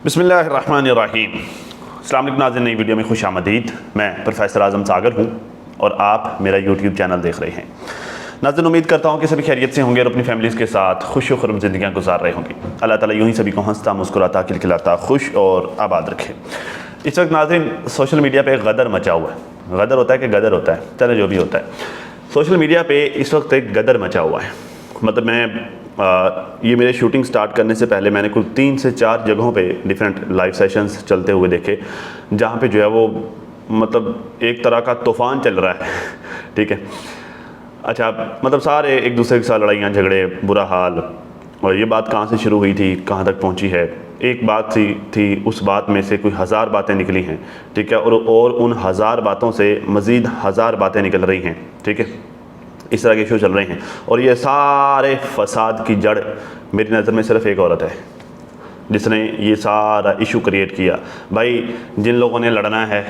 बिस्मिल्लाहिर्रहमानिर्रहीम। अस्सलाम वालेकुम नाज़रीन, नई वीडियो में खुश आमदीद। मैं प्रोफेसर आज़म सागर हूँ और आप मेरा यूट्यूब चैनल देख रहे हैं। नाज़रीन, उम्मीद करता हूँ कि सभी खैरियत से होंगे और अपनी फैमिलीज़ के साथ खुश खुर्रम ज़िंदगियाँ गुजार रहे होंगे। अल्लाह ताला यूँ ही सभी को हंसता मुस्कुराता खिलखिलाता खुश और आबाद रखे। इस वक्त नाज़रीन सोशल मीडिया पर गदर मचा हुआ है। गदर होता है कि गदर होता है, चलो जो भी होता है, सोशल मीडिया पर इस वक्त एक गदर मचा हुआ है। मतलब मैं ये मेरे शूटिंग स्टार्ट करने से पहले मैंने कुल 3 से 4 जगहों पे डिफरेंट लाइव सेशंस चलते हुए देखे, जहाँ पे जो है वो मतलब एक तरह का तूफ़ान चल रहा है। ठीक है, अच्छा, मतलब सारे एक दूसरे के साथ लड़ाइयाँ झगड़े, बुरा हाल। और ये बात कहाँ से शुरू हुई थी, कहाँ तक पहुँची है, एक बात थी उस बात में से कोई 1000 बातें निकली हैं। ठीक है, और उन 1000 बातों से मज़ीद 1000 बातें निकल रही हैं। ठीक है, इस तरह के इशू चल रहे हैं और ये सारे फसाद की जड़ मेरी नज़र में सिर्फ एक औरत है जिसने ये सारा इशू क्रिएट किया। भाई, जिन लोगों ने लड़ना है,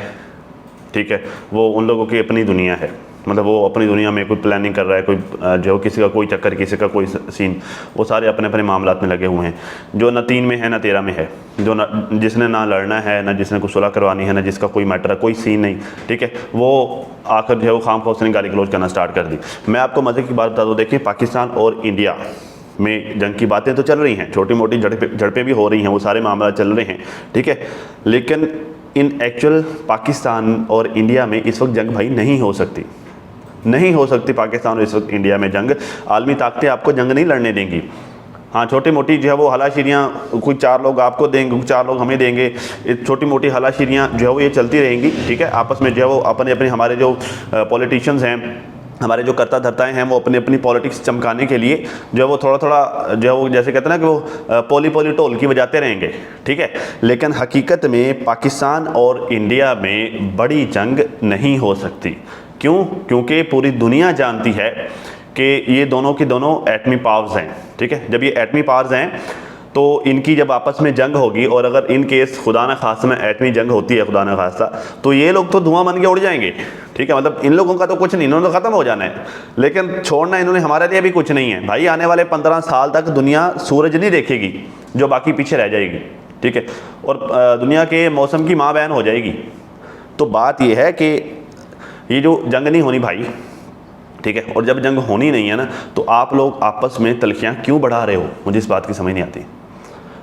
ठीक है, वो उन लोगों की अपनी दुनिया है। मतलब वो अपनी दुनिया में कोई प्लानिंग कर रहा है, कोई जो किसी का कोई चक्कर, किसी का कोई सीन, वो सारे अपने अपने मामलात में लगे हुए हैं। जो ना 3 में है ना 13 में है, जो ना जिसने ना लड़ना है, ना जिसने कुछ सुलह करवानी है, ना जिसका कोई मैटर है, कोई सीन नहीं। ठीक है, वो आकर जो है वो खाम खौफ ने गाली गलौज करना स्टार्ट कर दी। मैं आपको मज़े की बात बता दूँ, देखिए पाकिस्तान और इंडिया में जंग की बातें तो चल रही हैं, छोटी मोटी झड़पें भी हो रही हैं, वो सारे मामला चल रहे हैं। ठीक है, लेकिन इन एक्चुअल पाकिस्तान और इंडिया में इस वक्त जंग भाई नहीं हो सकती, नहीं हो सकती। पाकिस्तान और इस वक्त इंडिया में जंग, आलमी ताकतें आपको जंग नहीं लड़ने देंगी। हाँ, छोटी मोटी जो है वो हलाशिरियाँ, कोई 4 लोग आपको देंगे, 4 लोग हमें देंगे, छोटी मोटी हलाशिरियाँ जो है वो ये चलती रहेंगी। ठीक है, आपस में जो है वो अपने अपने हमारे जो पॉलिटिशियंस हैं, हमारे जो करता धरताएँ हैं, वो अपनी अपनी पॉलिटिक्स चमकाने के लिए जो है वो थोड़ा थोड़ा जो है वो जैसे कहते हैं ना कि वो पोली पोली टोल की बजाते रहेंगे। ठीक है, लेकिन हकीकत में पाकिस्तान और इंडिया में बड़ी जंग नहीं हो सकती। क्यों? क्योंकि पूरी दुनिया जानती है कि ये दोनों की दोनों एटमी पावर्स हैं। ठीक है, जब ये एटमी पावर्स हैं तो इनकी जब आपस में जंग होगी, और अगर इन केस खुदा न खास्ता में एटमी जंग होती है, खुदा न खास्ता, तो ये लोग तो धुआं बन के उड़ जाएंगे। ठीक है, मतलब इन लोगों का तो कुछ नहीं, इन्होंने तो ख़त्म हो जाना है, लेकिन छोड़ना इन्होंने हमारे लिए भी कुछ नहीं है। भाई, आने वाले 15 साल तक दुनिया सूरज नहीं देखेगी, जो बाकी पीछे रह जाएगी। ठीक है, और दुनिया के मौसम की माँ बहन हो जाएगी। तो बात यह है कि ये जो जंग नहीं होनी भाई, ठीक है, और जब जंग होनी नहीं है ना, तो आप लोग आपस में तलखियाँ क्यों बढ़ा रहे हो? मुझे इस बात की समझ नहीं आती।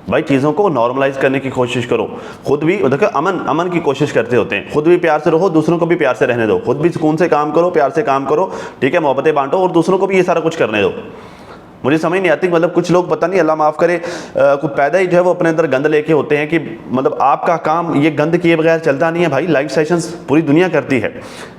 भाई, चीज़ों को नॉर्मलाइज करने की कोशिश करो। खुद भी देखो अमन की कोशिश करते होते हैं, खुद भी प्यार से रहो, दूसरों को भी प्यार से रहने दो। खुद भी सुकून से काम करो, प्यार से काम करो, ठीक है, मोहब्बतें बांटो, और दूसरों को भी ये सारा कुछ करने दो। मुझे समझ नहीं आती, मतलब कुछ लोग पता नहीं, अल्लाह माफ़ करे, कुछ पैदा ही जो है वो अपने अंदर गंद लेके होते हैं कि मतलब आपका काम ये गंद किए बगैर चलता नहीं है। भाई, लाइव सेशंस पूरी दुनिया करती है।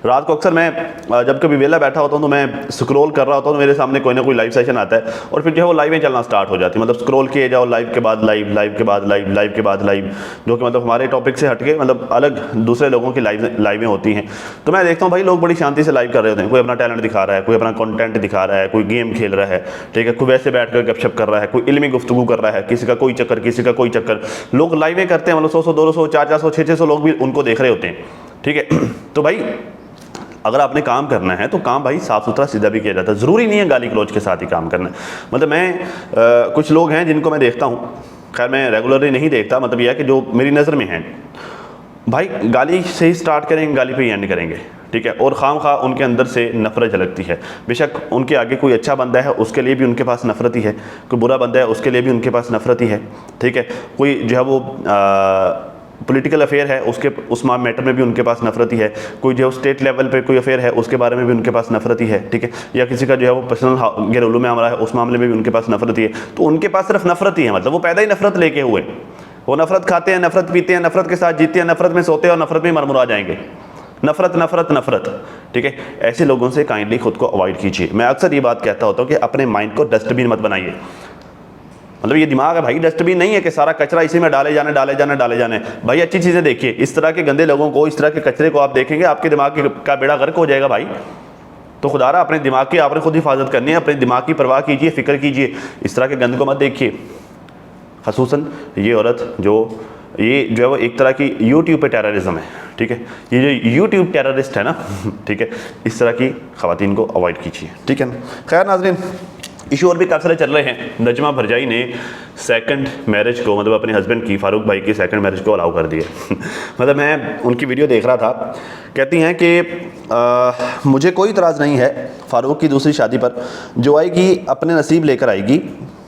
रात को अक्सर मैं जब कभी वेला बैठा होता हूँ तो मैं स्क्रॉल कर रहा होता हूँ तो मेरे सामने कोई ना कोई लाइव सेशन आता है, और फिर जो है वो लाइवें चलना स्टार्ट हो जाती है। मतलब स्क्रॉल किए जाओ, लाइव के बाद लाइव, लाइव के बाद लाइव, लाइव के बाद लाइव, जो कि मतलब हमारे टॉपिक से हटके मतलब अलग दूसरे लोगों की लाइवें होती हैं। तो मैं देखता हूँ भाई, लोग बड़ी शांति से लाइव कर रहे होते हैं। कोई अपना टैलेंट दिखा रहा है, कोई अपना कंटेंट दिखा रहा है, कोई गेम खेल रहा है, ठीक है, कोई वैसे बैठ कर गपशप कर रहा है, कोई इल्मी गुफ्तगू कर रहा है, किसी का कोई चक्कर, किसी का कोई चक्कर। लोग लाइवें करते हैं, मतलब 100-100, 200, 400, 600 लोग भी उनको देख रहे होते हैं। ठीक है, तो भाई अगर आपने काम करना है तो काम भाई साफ़ सुथरा सीधा भी किया जाता है। ज़रूरी नहीं है गाली गलौज के साथ ही काम करना है। मतलब मैं कुछ लोग हैं जिनको मैं देखता हूँ, खैर मैं रेगुलरली नहीं देखता, मतलब यह है कि जो मेरी नज़र में हैं, भाई गाली से ही स्टार्ट करेंगे, गाली पे ही एंड करेंगे। ठीक है, और खाम खा उनके अंदर से नफरत झलकती है। बेशक उनके आगे कोई अच्छा बंदा है, उसके लिए भी उनके पास नफरत ही है, कोई बुरा बंदा है उसके लिए भी उनके पास नफरत ही है। ठीक है, कोई जो है वो पॉलिटिकल अफेयर है, उसके उस मैटर में भी उनके पास नफरत ही है। कोई जो स्टेट लेवल पे कोई अफेयर है, उसके बारे में भी उनके पास नफरत ही है। ठीक है, या किसी का जो है वो पर्सनल घरेलू में हमारा है, उस मामले में भी उनके पास नफरत ही है। तो उनके पास सिर्फ नफरत ही है, मतलब वो पैदा ही नफरत लेके हुए, वो नफरत खाते हैं, नफरत पीते हैं, नफरत के साथ जीते हैं, नफरत में सोते हैं और नफरत में मरमुरा जाएंगे। नफरत नफरत नफरत। ठीक है, ऐसे लोगों से काइंडली खुद को अवॉइड कीजिए। मैं अक्सर ये बात कहता होता हूँ कि अपने माइंड को डस्टबिन मत बनाइए। मतलब ये दिमाग है भाई, डस्टबिन नहीं है कि सारा कचरा इसी में डाले जाने डाले जाने डाले जाने। भाई, अच्छी चीज़ें देखिए। इस तरह के गंदे लोगों को, इस तरह के कचरे को आप देखेंगे, आपके दिमाग का बेड़ा गर्क हो जाएगा भाई। तो खुदारा अपने दिमाग की आपने खुद हिफाजत करनी है, अपने दिमाग की परवाह कीजिए, फिक्र कीजिए, इस तरह के गंद को मत देखिए। खसूसन ये औरत जो है वो एक तरह की यूट्यूब पे टेररिज्म है। ठीक है, ये जो यूट्यूब टेररिस्ट है ना, ठीक है, इस तरह की ख़वातीन को अवॉइड कीजिए। ठीक है, खैर नाज़रीन, इशू और भी काफ़ी सारे चल रहे हैं। नजमा भरजाई ने सेकंड मैरिज को, मतलब अपने हस्बैंड की, फारूक भाई की सेकंड मैरिज को अलाउ कर दिया। मतलब मैं उनकी वीडियो देख रहा था, कहती हैं कि मुझे कोई इतराज़ नहीं है फ़ारूक की दूसरी शादी पर, जो आएगी अपने नसीब लेकर आएगी।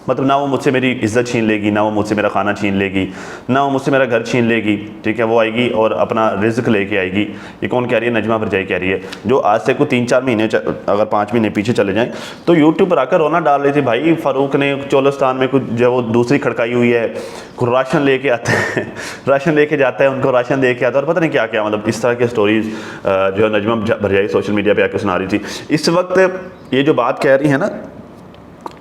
मतलब ना वो मुझसे मेरी इज़्ज़त छीन लेगी, ना वो मुझसे मेरा खाना छीन लेगी, ना वो मुझसे मेरा घर छीन लेगी, ठीक है। वो आएगी और अपना रिज़्क लेके आएगी। ये कौन कह रही है? नजमा भरजाई कह रही है, जो आज से कोई 3-4 महीने, अगर 5 महीने पीछे चले जाएं तो यूट्यूब पर आकर रोना डाल रही थी, भाई फ़ारूक ने चोलिस्तान में कुछ जो वो दूसरी खड़काई हुई है, राशन लेके आता है राशन लेके जाता है, उनको राशन दे के आता है, और पता नहीं क्या क्या, मतलब इस तरह की स्टोरीज़ जो है नजमा भरजाई सोशल मीडिया पर आकर सुना रही थी। इस वक्त ये जो बात कह रही है ना,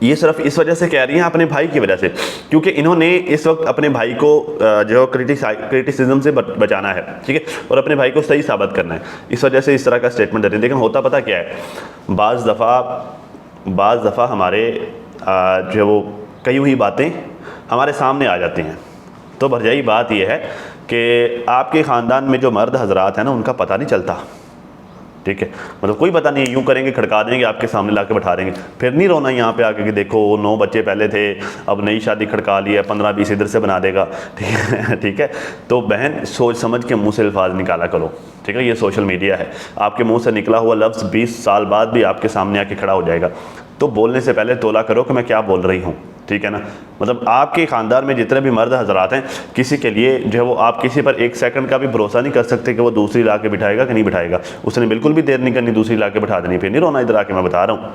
ये सिर्फ इस वजह से कह रही हैं, अपने भाई की वजह से, क्योंकि इन्होंने इस वक्त अपने भाई को जो क्रिटिसिज्म से बचाना है, ठीक है, और अपने भाई को सही साबित करना है। इस वजह से इस तरह का स्टेटमेंट देते हैं। लेकिन होता पता क्या है, बाज़ दफ़ा हमारे जो वो कही हुई बातें हमारे सामने आ जाती हैं। तो भरजाई बात यह है कि आपके ख़ानदान में जो मर्द हजरात हैं ना, उनका पता नहीं चलता, ठीक है। मतलब कोई पता नहीं, यूँ करेंगे, खड़का देंगे, आपके सामने ला के बैठा देंगे, फिर नहीं रोना यहाँ पे आके कि देखो 9 बच्चे पहले थे, अब नई शादी खड़का ली है, 15-20 इधर से बना देगा, ठीक है। तो बहन, सोच समझ के मुंह से अल्फाज निकाला करो, ठीक है। ये सोशल मीडिया है, आपके मुंह से निकला हुआ लफ्ज़ 20 साल बाद भी आपके सामने आके खड़ा हो जाएगा। तो बोलने से पहले तोला करो कि मैं क्या बोल रही हूँ, ठीक है ना। मतलब आपके ख़ानदान में जितने भी मर्द हजरात हैं, किसी के लिए जो है वो आप किसी पर 1 सेकंड का भी भरोसा नहीं कर सकते कि वो दूसरी ला के बिठाएगा कि नहीं बिठाएगा। उसने बिल्कुल भी देर नहीं करनी, दूसरी ला के बिठा देनी, फिर नहीं रोना इधर आके, मैं बता रहा हूँ।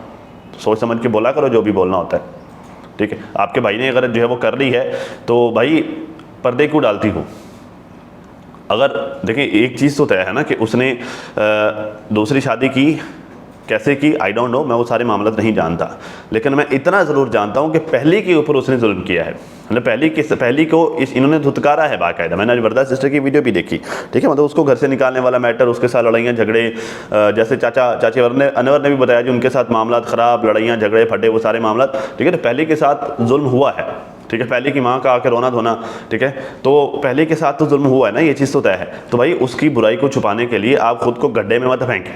सोच समझ के बोला करो जो भी बोलना होता है, ठीक है। आपके भाई ने अगर जो है वो कर ली है तो भाई पर्दे क्यों डालती हो? अगर देखिए, एक चीज़ तो तय है ना कि उसने दूसरी शादी की, कैसे की आई डोंट नो, मैं वो सारे मामला नहीं जानता, लेकिन मैं इतना ज़रूर जानता हूँ कि पहली के ऊपर उसने जुल्म किया है। मतलब पहली को इन्होंने धुतकारा है बाकायदा। मैंने वरदा सिस्टर की वीडियो भी देखी, ठीक है। मतलब उसको घर से निकालने वाला मैटर, उसके साथ लड़ाइयाँ झगड़े, जैसे चाची अनवर ने भी बताया जो उनके साथ मामला ख़राब, लड़ाइयाँ झगड़े फटे, वो सारे मामला, ठीक है। तो पहली के साथ जुल्म हुआ है, ठीक है। पहले की माँ का आके रोना धोना, ठीक है। तो पहले के साथ तो जुल्म हुआ है ना, ये चीज़ तो तय है। तो भाई उसकी बुराई को छुपाने के लिए आप खुद को गड्ढे में मत फेंकें,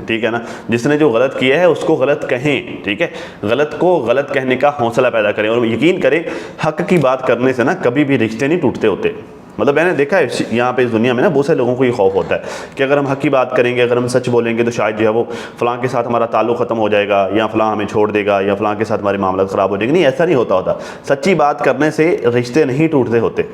ठीक है ना। जिसने जो गलत किया है उसको गलत कहें, ठीक है। गलत को गलत कहने का हौसला पैदा करें, और यकीन करें, हक की बात करने से ना कभी भी रिश्ते नहीं टूटते होते। मतलब मैंने देखा है यहाँ पे इस दुनिया में ना, बहुत से लोगों को ये खौफ होता है कि अगर हम हक की बात करेंगे, अगर हम सच बोलेंगे तो शायद जो है वो फ़लाँ के साथ हमारा ताल्लुक़ ख़त्म हो जाएगा, या फ़लाँ हमें छोड़ देगा, या फ़लाँ के साथ हमारे मामला ख़राब हो जाएंगे। नहीं, ऐसा नहीं होता। सच्ची बात करने से रिश्ते नहीं टूटते होते।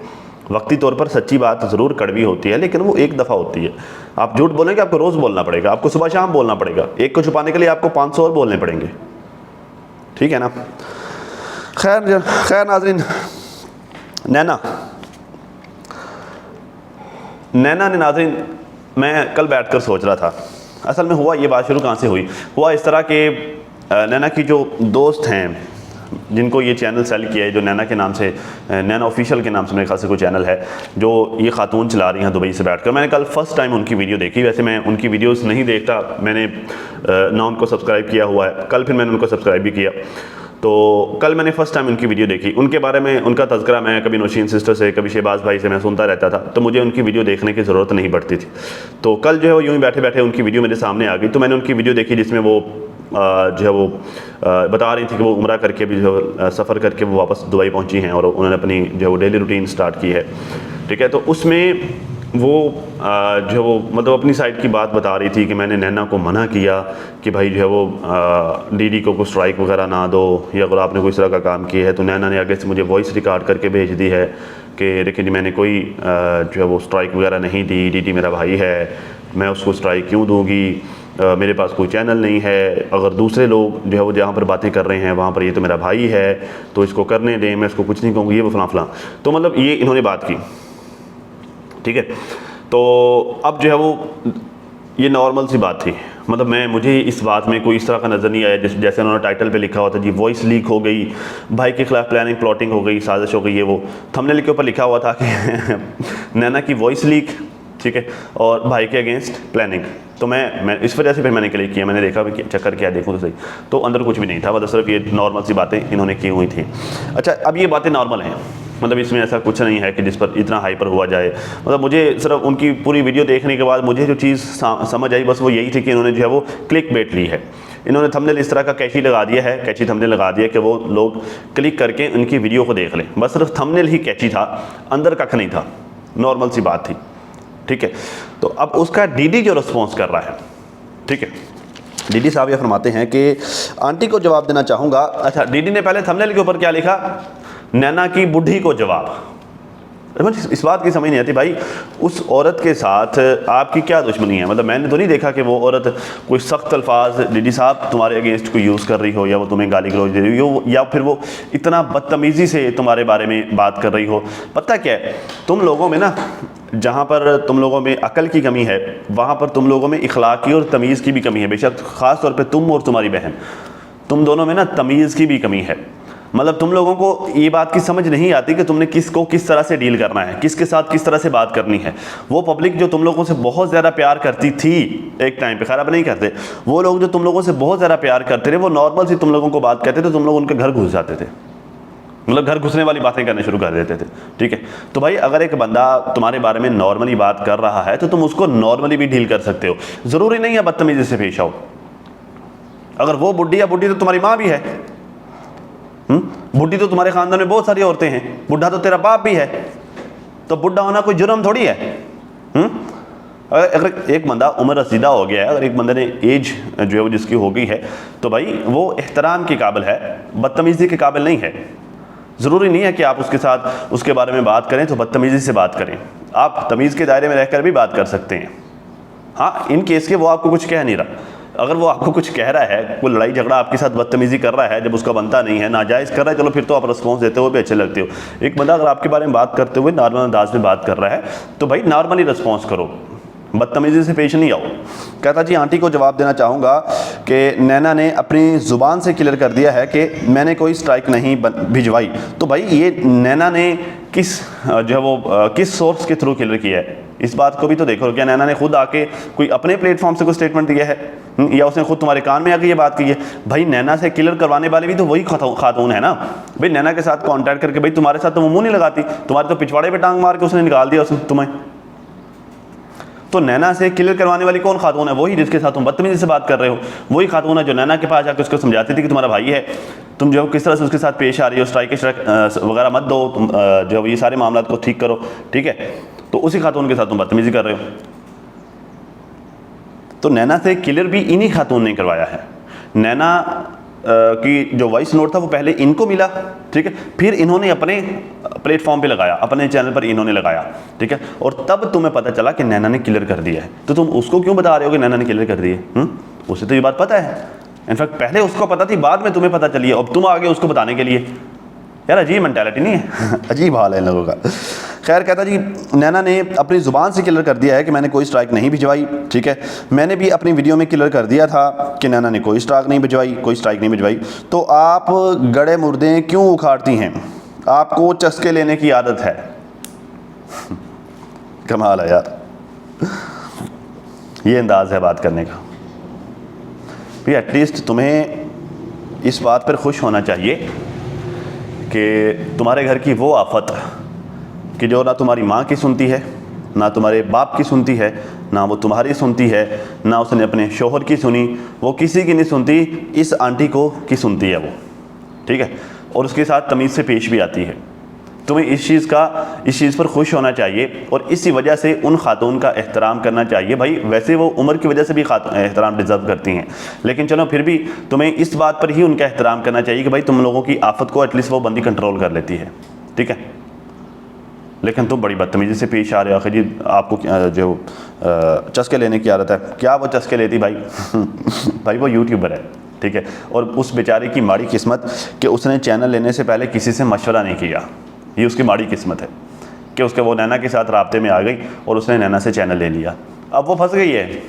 वक्ती तौर पर सच्ची बात ज़रूर कड़वी होती है, लेकिन वो एक दफ़ा होती है। आप झूठ बोलेंगे, आपको रोज़ बोलना पड़ेगा, आपको सुबह शाम बोलना पड़ेगा। एक को छुपाने के लिए आपको 500 और बोलने पड़ेंगे, ठीक है ना। खैर नाज़रीन, नैना ने, नाज़रीन, मैं कल बैठकर सोच रहा था, असल में हुआ ये बात शुरू कहाँ से हुई। हुआ इस तरह के नैना की जो दोस्त हैं, जिनको ये चैनल सेल किया है, जो नैना के नाम से, नैना ऑफिशियल के नाम से मेरे ख्याल से कोई चैनल है, जो ये खातून चला रही हैं दुबई से बैठकर। मैंने कल फर्स्ट टाइम उनकी वीडियो देखी। वैसे मैं उनकी वीडियोस नहीं देखता, मैंने ना उनको सब्सक्राइब किया हुआ है, कल फिर मैंने उनको सब्सक्राइब भी किया। तो कल मैंने फ़र्स्ट टाइम उनकी वीडियो देखी। उनके बारे में, उनका तज़किरा मैं कभी नौशीन सिस्टर से, कभी शहबाज भाई से मैं सुनता रहता था, तो मुझे उनकी वीडियो देखने की ज़रूरत नहीं पड़ती थी। तो कल जो है वो यूँ ही बैठे बैठे उनकी वीडियो मेरे सामने आ गई, तो मैंने उनकी वीडियो देखी, जिसमें वो जो है वो बता रही थी कि वो उम्रा करके भी जो सफ़र करके वो वापस दुबई पहुंची हैं, और उन्होंने अपनी जो है वो डेली रूटीन स्टार्ट की है, ठीक है। तो उसमें वो जो वो मतलब अपनी साइड की बात बता रही थी कि मैंने नैना को मना किया कि भाई जो है वो डीडी को स्ट्राइक वगैरह ना दो, या अगर आपने कोई इस तरह का काम किया है। तो नैना ने आगे से मुझे वॉइस रिकॉर्ड करके भेज दी है कि देखिए जी, मैंने कोई जो है वो स्ट्राइक वगैरह नहीं दी, डीडी मेरा भाई है, मैं उसको स्ट्राइक क्यों दूँगी, मेरे पास कोई चैनल नहीं है, अगर दूसरे लोग जो है वो जहाँ पर बातें कर रहे हैं वहाँ पर ये तो मेरा भाई है, तो इसको करने दें, मैं इसको कुछ नहीं कहूँगी, ये वो फलां। तो मतलब ये इन्होंने बात की, ठीक है। तो अब जो है वो ये नॉर्मल सी बात थी। मतलब मुझे इस बात में कोई इस तरह का नज़र नहीं आया जैसे उन्होंने टाइटल पे लिखा हुआ था जी, वॉइस लीक हो गई, भाई के खिलाफ प्लानिंग प्लॉटिंग हो गई, साजिश हो गई, ये वो। थंबनेल के ऊपर लिखा हुआ था कि नैना की वॉइस लीक, ठीक है, और भाई के अगेंस्ट प्लानिंग। तो मैं इस वजह से फिर मैंने क्लिक किया, मैंने देखा कि चक्कर क्या देखूँ तो सही, तो अंदर कुछ भी नहीं था, मतलब सिर्फ ये नॉर्मल सी बातें इन्होंने की हुई थी। अच्छा, अब ये बातें नॉर्मल हैं, मतलब इसमें ऐसा कुछ नहीं है कि जिस पर इतना हाइपर हुआ जाए। मतलब मुझे सिर्फ उनकी पूरी वीडियो देखने के बाद मुझे जो चीज़ समझ आई बस वो यही थी कि इन्होंने जो है वो क्लिक बेट ली है, इन्होंने थंबनेल इस तरह का कैची लगा दिया है, कैची थंबनेल लगा दिया कि वो लोग क्लिक करके उनकी वीडियो को देख लें। बस सिर्फ थंबनेल ही कैची था, अंदर कख नहीं था, नॉर्मल सी बात थी, ठीक है। तो अब उसका डीडी जो रिस्पॉन्स कर रहा है, ठीक है, डीडी साहब ये फरमाते हैं कि आंटी को जवाब देना चाहूँगा। अच्छा, डीडी ने पहले थंबनेल के ऊपर क्या लिखा, नैना की बुढ़ी को जवाब। इस बात की समझ नहीं आती भाई, उस औरत के साथ आपकी क्या दुश्मनी है? मतलब मैंने तो नहीं देखा कि वो औरत कोई सख्त अल्फाज डीडी साहब तुम्हारे अगेंस्ट को यूज़ कर रही हो, या वो तुम्हें गाली गलौज दे रही हो, या फिर वो इतना बदतमीज़ी से तुम्हारे बारे में बात कर रही हो। पता क्या है, तुम लोगों में ना, जहाँ पर तुम लोगों में अकल की कमी है, वहाँ पर तुम लोगों में इखलाकी और तमीज़ की भी कमी है। बेशक ख़ास तौर पर तुम और तुम्हारी बहन, तुम दोनों में ना तमीज़ की भी कमी है। मतलब तुम लोगों को ये बात की समझ नहीं आती कि तुमने किसको किस तरह से डील करना है, किसके साथ किस तरह से बात करनी है। वो पब्लिक जो तुम लोगों से बहुत ज़्यादा प्यार करती थी एक टाइम पे, खैर अब नहीं करते, वो लोग जो तुम लोगों से बहुत ज़्यादा प्यार करते थे, वो नॉर्मल सी तुम लोगों को बात करते थे, तुम लोग उनके घर घुस जाते थे, मतलब घर घुसने वाली बातें करने शुरू कर देते थे, ठीक है। तो भाई अगर एक बंदा तुम्हारे बारे में नॉर्मली बात कर रहा है तो तुम उसको नॉर्मली भी डील कर सकते हो, ज़रूरी नहीं है बदतमीजी से पेश आओ। अगर वो बुढ़ी या बुढ़ी तो तुम्हारी माँ भी है, बुढ़ी तो तुम्हारे खानदान में बहुत सारी औरतें हैं, बुढ़ा तो तेरा बाप भी है, तो बुढ़ा होना कोई जुर्म थोड़ी है। अगर एक बंदा उम्र रसीदा हो गया है, अगर एक बंदे ने एज जो है वो जिसकी हो गई है, तो भाई वो एहतराम के काबिल है, बदतमीज़ी के काबिल नहीं है। ज़रूरी नहीं है कि आप उसके साथ उसके बारे में बात करें तो बदतमीज़ी से बात करें, आप तमीज़ के दायरे में रहकर भी बात कर सकते हैं। हाँ, इन केस के वो आपको कुछ कह नहीं रहा। अगर वो आपको कुछ कह रहा है, कोई लड़ाई झगड़ा आपके साथ बदतमीज़ी कर रहा है जब उसका बनता नहीं है, नाजायज़ कर रहा है, चलो फिर तो आप रिस्पॉन्स देते हुए भी अच्छे लगते हो। एक बंदा अगर आपके बारे में बात करते हुए नॉर्मल अंदाज में बात कर रहा है तो भाई नॉर्मली रिस्पॉन्स करो, बदतमीज़ी से पेश नहीं आओ। कहता जी आंटी को जवाब देना चाहूँगा कि नैना ने अपनी ज़ुबान से क्लियर कर दिया है कि मैंने कोई स्ट्राइक नहीं भिजवाई। तो भाई ये नैना ने किस जो है वो किस सोर्स के थ्रू क्लियर किया है, इस बात को भी तो देखो। क्या नैना ने खुद आके कोई अपने प्लेटफॉर्म से कोई स्टेटमेंट दिया है, या उसने खुद तुम्हारे कान में आके ये बात की है? भाई नैना से क्लियर करवाने वाले भी तो वही खातून है ना। भाई नैना के साथ कांटेक्ट करके, भाई तुम्हारे साथ तो वो मुंह नहीं लगाती, तुम्हारे तो पिछवाड़े पे टांग मार के उसने निकाल दिया उसने तुम्हें। तो नैना से क्लियर करवाने वाली कौन खातून है? वही जिसके साथ तुम बदतमीजी से बात कर रहे हो, वही खातून है जो नैना के पास जाकर उसको समझाती थी कि तुम्हारा भाई है, तुम जो किस तरह से उसके साथ पेश आ रही हो, स्ट्राइक वगैरह मत दो, तुम जो ये सारे मामला को ठीक करो, ठीक है। तो उसी खातून के साथ तुम बदतमीजी कर रहे हो। तो नैना से क्लियर भी इन्हीं खातून ने करवाया है। नैना की जो वॉइस नोट था वो पहले इनको मिला, ठीक है, फिर इन्होंने अपने प्लेटफॉर्म पे लगाया, अपने चैनल पर इन्होंने लगाया, ठीक है, और तब तुम्हें पता चला कि नैना ने क्लियर कर दिया है। तो तुम उसको क्यों बता रहे हो कि नैना ने क्लियर कर दी है? उसे तो ये बात पता है, इनफैक्ट पहले उसको पता थी, बाद में तुम्हें पता चली है, अब तुम आगे उसको बताने के लिए। यार अजीब मेंटालिटी नहीं है? अजीब हाल है इन लोगों का। खैर कहता जी नैना ने अपनी ज़ुबान से क्लियर कर दिया है कि मैंने कोई स्ट्राइक नहीं भिजवाई, ठीक है। मैंने भी अपनी वीडियो में क्लियर कर दिया था कि नैना ने कोई स्ट्राइक नहीं भिजवाई, कोई स्ट्राइक नहीं भिजवाई। तो आप गड़े मुर्दे क्यों उखाड़ती हैं? आपको चस्के लेने की आदत है। कमाल है यार, ये अंदाज़ है बात करने का। भाई एटलीस्ट तुम्हें इस बात पर खुश होना चाहिए कि तुम्हारे घर की वो आफत कि जो ना तुम्हारी माँ की सुनती है, ना तुम्हारे बाप की सुनती है, ना वो तुम्हारी सुनती है, ना उसने अपने शोहर की सुनी, वो किसी की नहीं सुनती, इस आंटी को की सुनती है वो, ठीक है, और उसके साथ तमीज़ से पेश भी आती है। तुम्हें इस चीज़ पर खुश होना चाहिए और इसी वजह से उन खातून का एहतराम करना चाहिए। भाई वैसे वो उम्र की वजह से भी एहतराम डिज़र्व करती हैं, लेकिन चलो फिर भी तुम्हें इस बात पर ही उनका एहतराम करना चाहिए कि भाई तुम लोगों की आफत को एटलीस्ट वो बंदी कंट्रोल कर लेती है, ठीक है। लेकिन तुम बड़ी बदतमीज़ी से पेश आ रहे हो। आखिर जी आपको जो चस्के लेने की आदत है, क्या वो चस्के लेती भाई? भाई वो यूट्यूबर है, ठीक है, और उस बेचारे की माड़ी किस्मत कि उसने चैनल लेने से पहले किसी से मशवरा नहीं किया। ये उसकी माड़ी किस्मत है कि उसके वो नैना के साथ राब्ते में आ गई और उसने नैना से चैनल ले लिया। अब वो फंस गई है।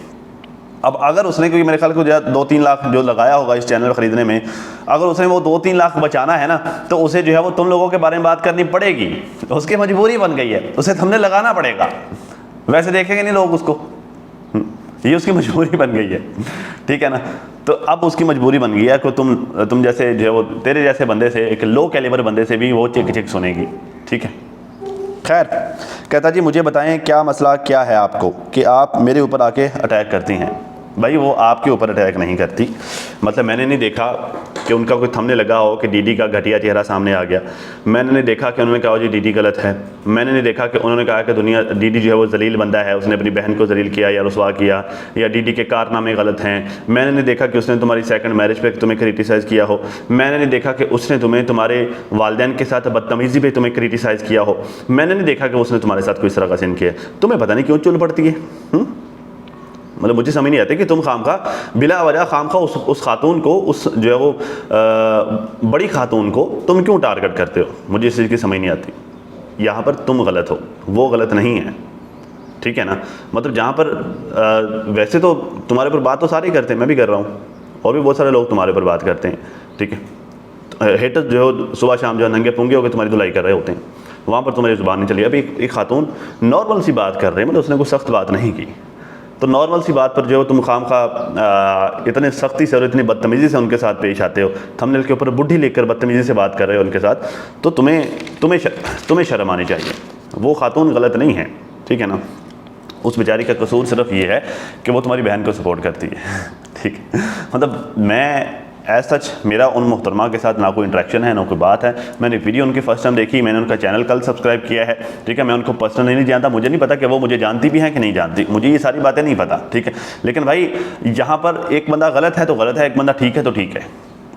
अब अगर उसने, क्योंकि मेरे ख्याल को 2-3 लाख जो लगाया होगा इस चैनल ख़रीदने में, अगर उसने वो 2-3 लाख बचाना है ना, तो उसे जो है वो तुम लोगों के बारे में बात करनी पड़ेगी। उसकी मजबूरी बन गई है, उसे तुमने लगाना पड़ेगा। वैसे देखेंगे नहीं लोग उसको, ये उसकी मजबूरी बन गई है, ठीक है ना। तो अब उसकी मजबूरी बन गई है कि तुम जैसे जो है वो तेरे जैसे बंदे से, एक लो कैलिबर बंदे से भी वो चिक सुनेगी, ठीक है। खैर कहता जी मुझे बताएं क्या मसला क्या है आपको कि आप मेरे ऊपर आके अटैक करती हैं। भाई वो आपके ऊपर अटैक नहीं करती। मतलब मैंने नहीं देखा कि उनका कोई थंबनेल लगा हो कि डीडी का घटिया चेहरा सामने आ गया। मैंने नहीं देखा कि उन्होंने कहा जी डीडी गलत है। मैंने नहीं देखा कि उन्होंने कहा कि दुनिया डीडी जो है वो जलील बंदा है, उसने अपनी बहन को जलील किया या रुसवा किया, या डीडी के कारनामे गलत हैं। मैंने नहीं देखा कि उसने तुम्हारी सेकंड मैरिज पे तुम्हें क्रिटिसाइज़ किया हो। मैंने नहीं देखा कि उसने तुम्हें तुम्हारे वालिदैन के साथ बदतमीज़ी पे तुम्हें क्रिटिसाइज़ किया हो। मैंने नहीं देखा कि उसने तुम्हारे साथ कोई इस तरह का सीन किया। तुम्हें पता नहीं क्यों चुल पड़ती है। मतलब मुझे समझ नहीं आती कि तुम खामखा बिला वजह खामखा उस खातून को, उस जो है वो बड़ी खातून को तुम क्यों टारगेट करते हो। मुझे इस चीज़ की समझ नहीं आती। यहाँ पर तुम गलत हो, वो गलत नहीं है, ठीक है ना। मतलब जहाँ पर वैसे तो तुम्हारे ऊपर बात तो सारे ही करते हैं, मैं भी कर रहा हूँ, और भी बहुत सारे लोग तुम्हारे ऊपर बात करते हैं, ठीक है। हेटर जो है सुबह शाम जो है नंगे पुंगे होकर तुम्हारी धुलाई कर रहे होते हैं, वहाँ पर तुम्हारी जुबान नहीं चली। अभी एक खातून नॉर्मल सी बात कर रहे हैं, मतलब उसने कोई सख्त बात नहीं की, तो नॉर्मल सी बात पर जो तुम खामखा इतने सख्ती से और इतनी बदतमीज़ी से उनके साथ पेश आते हो, थंबनेल के ऊपर बुढ़ी लिखकर बदतमीज़ी से बात कर रहे हो उनके साथ, तो तुम्हें शर्म आनी चाहिए। वो खातून गलत नहीं है, ठीक है ना। उस बेचारी का कसूर सिर्फ ये है कि वो तुम्हारी बहन को सपोर्ट करती है, ठीक है। मतलब मैं एज सच मेरा उन मोहतरमा के साथ ना कोई इंटरेक्शन है, ना कोई बात है। मैंने वीडियो उनकी फर्स्ट टाइम देखी, मैंने उनका चैनल कल सब्सक्राइब किया है, ठीक है। मैं उनको पर्सनली नहीं जानता, मुझे नहीं पता कि वो मुझे जानती भी हैं कि नहीं जानती, मुझे ये सारी बातें नहीं पता, ठीक है। लेकिन भाई यहाँ पर एक बंदा गलत है तो गलत है, एक बंदा ठीक है तो ठीक है,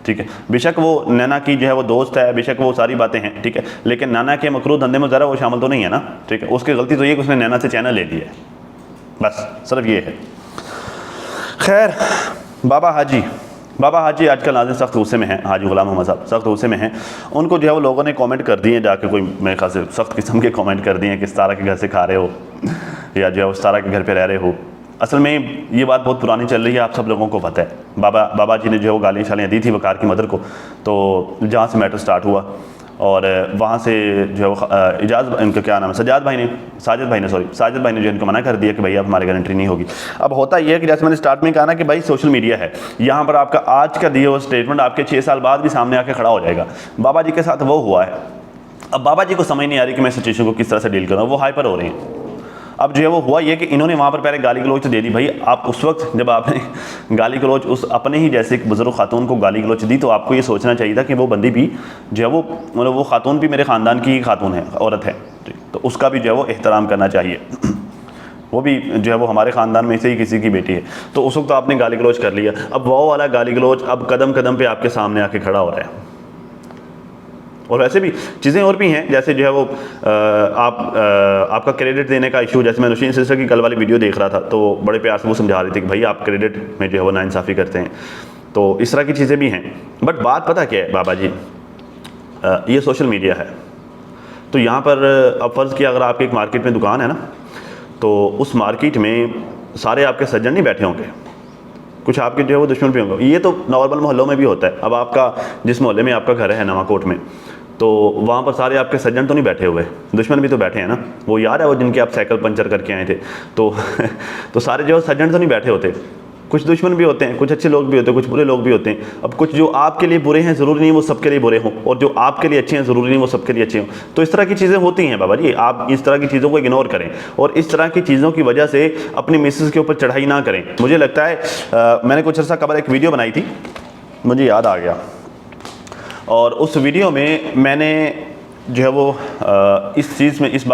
ठीक है। बेशक वो नैना की जो है वो दोस्त है, बेशक वो सारी बातें हैं, ठीक है, लेकिन नैना के मकरूह धंधे में ज़रा वो शामिल तो नहीं है ना, ठीक है। उसकी गलती तो ये कि उसने नैना से चैनल ले लिया है, बस सिर्फ ये है। खैर, बाबा हाजी आजकल नाज़रीन सख्त गुस्से में हैं। हाजी गुलाम मोहम्मद साहब सख्त गुस्से में हैं। उनको जो है वो लोगों ने कमेंट कर दिए जाके, कोई मेरे ख्याल से सख्त किस्म के कमेंट कर दिए हैं कि सितारा के घर से खा रहे हो या जो है वो सितारा के घर पे रह रहे हो। असल में ये बात बहुत पुरानी चल रही है, आप सब लोगों को पता है। बाबा जी ने जो है वो गालियाँ शालियाँ दी थी वकार की मदर को, तो जहाँ से मैटर स्टार्ट हुआ और वहाँ से जो है वो इनका क्या नाम है साजिद भाई ने जो इनको मना कर दिया कि भाई अब हमारे घर एंट्री नहीं होगी। अब होता यह है कि जैसे मैंने स्टार्ट में कहा ना कि भाई सोशल मीडिया है, यहाँ पर आपका आज का दिया हुआ स्टेटमेंट आपके 6 साल बाद भी सामने आके खड़ा हो जाएगा। बाबा जी के साथ वो हुआ है। अब बाबा जी को समझ नहीं आ रही कि मैं सिचुएशन को किस तरह से डील करूँ, वो हाइपर हो रहे हैं। अब जो है वो हुआ ये कि इन्होंने वहाँ पर पहले गाली गलोच दे दी। भाई आप उस वक्त जब आपने गाली गलोच उस अपने ही जैसे एक बुजुर्ग खातून को गाली गलोच दी, तो आपको ये सोचना चाहिए था कि वो बंदी भी जो है वो मतलब वो खातून भी मेरे ख़ानदान की खातून है, औरत है, तो उसका भी जो है वो एहतराम करना चाहिए। वो भी जो है वो हमारे ख़ानदान में से ही किसी की बेटी है, तो उस वक्त तो आपने गाली गलोच कर लिया। अब वो वाला गाली गलोच अब कदम कदम पर आपके सामने आके खड़ा हो रहा है। और वैसे भी चीज़ें और भी हैं, जैसे जो है वो आपका क्रेडिट देने का इशू। जैसे मैं नुशीन सिस्टर की कल वाली वीडियो देख रहा था, तो बड़े प्यार से वो समझा रही थी कि भाई आप क्रेडिट में जो है वो नाइंसाफ़ी करते हैं, तो इस तरह की चीज़ें भी हैं। बट बात पता क्या है बाबा जी, ये सोशल मीडिया है, तो यहाँ पर अब फ़र्ज़ किया अगर आपकी एक मार्केट में दुकान है ना, तो उस मार्केट में सारे आपके सज्जन नहीं बैठे होंगे, कुछ आपके जो है वो दुश्मन भी होंगे। ये तो नॉर्मल मोहल्लों में भी होता है। अब आपका जिस मोहल्ले में आपका घर है नवाकोट में, तो वहाँ पर सारे आपके सज्जन तो नहीं बैठे हुए, दुश्मन भी तो बैठे हैं ना। वो याद है वो जिनके आप साइकिल पंचर करके आए थे, तो सारे जो सज्जन तो नहीं बैठे होते, कुछ दुश्मन भी होते हैं, कुछ अच्छे लोग भी होते हैं, कुछ बुरे लोग भी होते हैं। अब कुछ जो आपके लिए बुरे हैं ज़रूरी नहीं वो सबके लिए बुरे हों, और जो आपके लिए अच्छे हैं ज़रूरी नहीं वो सबके लिए अच्छे हों। तो इस तरह की चीज़ें होती हैं बाबा जी। आप इस तरह की चीज़ों को इग्नोर करें और इस तरह की चीज़ों की वजह से अपनी मिसेस के ऊपर चढ़ाई ना करें। मुझे लगता है मैंने कुछ अर्सा कबल एक वीडियो बनाई थी, मुझे याद आ गया, और उस वीडियो में मैंने जो है वो इस चीज़ में इस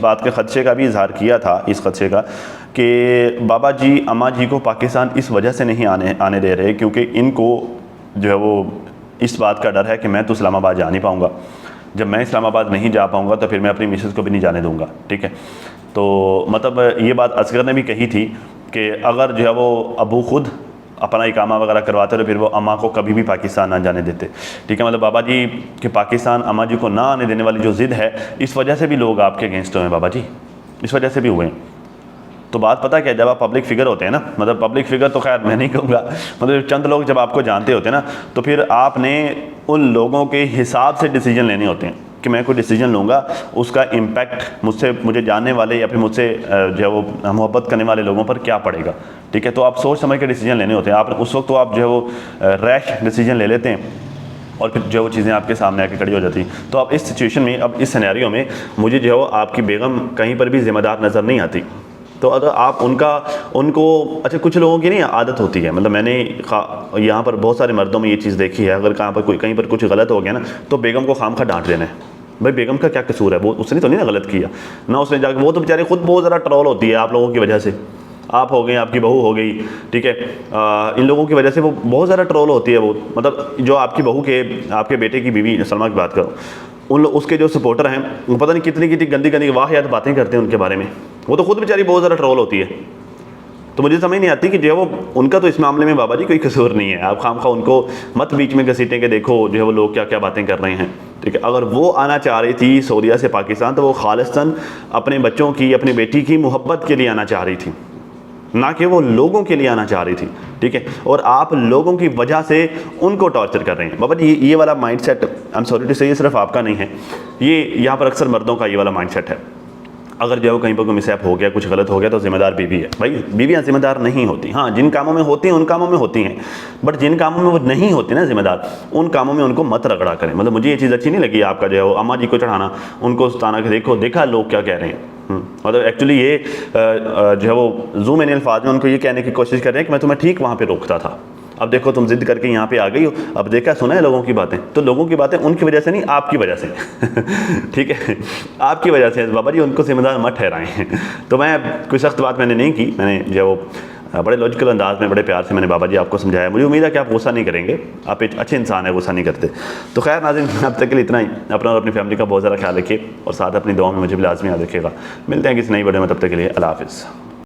बात के ख़दशे का भी इजहार किया था, इस ख़दशे का कि बाबा जी अम्मा जी को पाकिस्तान इस वजह से नहीं आने दे रहे क्योंकि इनको जो है वो इस बात का डर है कि मैं तो इस्लामाबाद जा नहीं पाऊँगा। जब मैं इस्लामाबाद नहीं जा पाऊँगा तो फिर मैं अपनी मिसेस को भी नहीं जाने दूँगा, ठीक है। तो मतलब ये बात असगर ने भी कही थी कि अगर जो है वो अबू खुद अपना इकामा वगैरह करवाते तो फिर वो अम्मा को कभी भी पाकिस्तान ना जाने देते, ठीक है। मतलब बाबा जी के पाकिस्तान अम्मा जी को ना आने देने वाली जो ज़िद है, इस वजह से भी लोग आपके अगेंस्ट हुए हैं बाबा जी, इस वजह से भी हुए हैं। तो बात पता क्या, जब आप पब्लिक फ़िगर होते हैं ना, मतलब पब्लिक फ़िगर तो खैर मैं नहीं कहूँगा, मतलब चंद लोग जब आपको जानते होते हैं ना, तो फिर आपने उन लोगों के हिसाब से डिसीजन लेने होते हैं कि मैं कोई डिसीजन लूँगा, उसका इम्पैक्ट मुझसे जानने वाले या फिर मुझसे जो है वो मोहब्बत करने वाले लोगों पर क्या पड़ेगा, ठीक है। तो आप सोच समझ के डिसीजन लेने होते हैं। आप उस वक्त तो आप जो है वो रैश डिसीजन ले लेते हैं और फिर जो है वो चीज़ें आपके सामने आके खड़ी हो जाती हैं। तो अब इस सिचुएशन में, अब इस सिनेरियो में मुझे जो है वो आपकी बेगम कहीं पर भी ज़िम्मेदार नज़र नहीं आती, तो अगर आप उनको अच्छा, कुछ लोगों की नहीं आदत होती है, मतलब मैंने यहाँ पर बहुत सारे मर्दों में ये चीज़ देखी है, अगर कहीं पर कुछ गलत हो गया ना तो बेगम को खामखा डांट देना है। भाई बेगम का क्या कसूर है, वो उसने तो नहीं ना गलत किया ना, उसने जाकर, वो तो बेचारे खुद बहुत ज़्यादा ट्रोल होती है आप लोगों की वजह से। आप हो गए, आपकी बहू हो गई, ठीक है, इन लोगों की वजह से वो बहुत ज़्यादा ट्रोल होती है। वो मतलब जो आपकी बहू के, आपके बेटे की बीवी सलमा की बात करो, उसके जो सपोर्टर हैं वो पता नहीं कितनी कितनी गंदी गंदी वाहियात बातें करते हैं उनके बारे में। वो तो खुद बेचारी बहुत ज़्यादा ट्रोल होती है। तो मुझे समझ नहीं आती कि जो है वो, उनका तो इस मामले में बाबा जी कोई कसूर नहीं है। आप खामखा उनको मत बीच में घसीटें कि देखो जो है वो लोग क्या क्या बातें कर रहे हैं, ठीक है। अगर वो आना चाह रही थी सऊदीया से पाकिस्तान तो वो खालिस्तन अपने बच्चों की, अपनी बेटी की मोहब्बत के लिए आना चाह रही थी, ना कि वो लोगों के लिए आना चाह रही थी, ठीक है। और आप लोगों की वजह से उनको टॉर्चर कर रहे हैं। बाबा जी ये वाला mindset, I am sorry to say, ये सिर्फ आपका नहीं है, ये यहाँ पर अक्सर मर्दों का ये वाला माइंडसेट है। अगर जो कहीं पर कोई मिसहैप हो गया, कुछ गलत हो गया तो जिम्मेदार बीवी है। भाई बीवियाँ जिम्मेदार नहीं होती, हाँ जिन कामों में होती हैं उन कामों में होती हैं, बट जिन कामों में वो नहीं होती ना जिम्मेदार, उन कामों में उनको मत रगड़ा करें। मतलब मुझे ये चीज़ अच्छी नहीं लगी आपका जो है वो अम्मा जी को चढ़ाना, उनको सताना कि देखा लोग क्या कह रहे हैं। मतलब एक्चुअली ये जो है वो जूम इन अल्फाज में उनको ये कहने की कोशिश कर रहे हैं कि मैं तुम्हें ठीक वहाँ पर रोकता था, अब देखो तुम जिद करके यहाँ पे आ गई हो, अब देखा सुना है लोगों की बातें, तो लोगों की बातें उनकी वजह से नहीं, आपकी वजह से ठीक है, आपकी वजह से। बाबा जी उनको जिम्मेदार मत ठहराएं। तो मैं कोई सख्त बात मैंने नहीं की, मैंने जो वो बड़े लॉजिकल अंदाज में, बड़े प्यार से मैंने बाबा जी आपको समझाया। मुझे उम्मीद है कि आप गुस्सा नहीं करेंगे, आप एक अच्छे इंसान है, गुस्सा नहीं करते। तो खैर नाज़रीन, अब तक के लिए इतना ही। अपना और अपनी फैमिली का बहुत ज़्यादा ख्याल रखिए और साथ अपनी दुआ में मुझे भी लाजमी याद रखिएगा। मिलते हैं किसी नई वीडियो में, तब तक के लिए अल्लाह हाफ़िज़।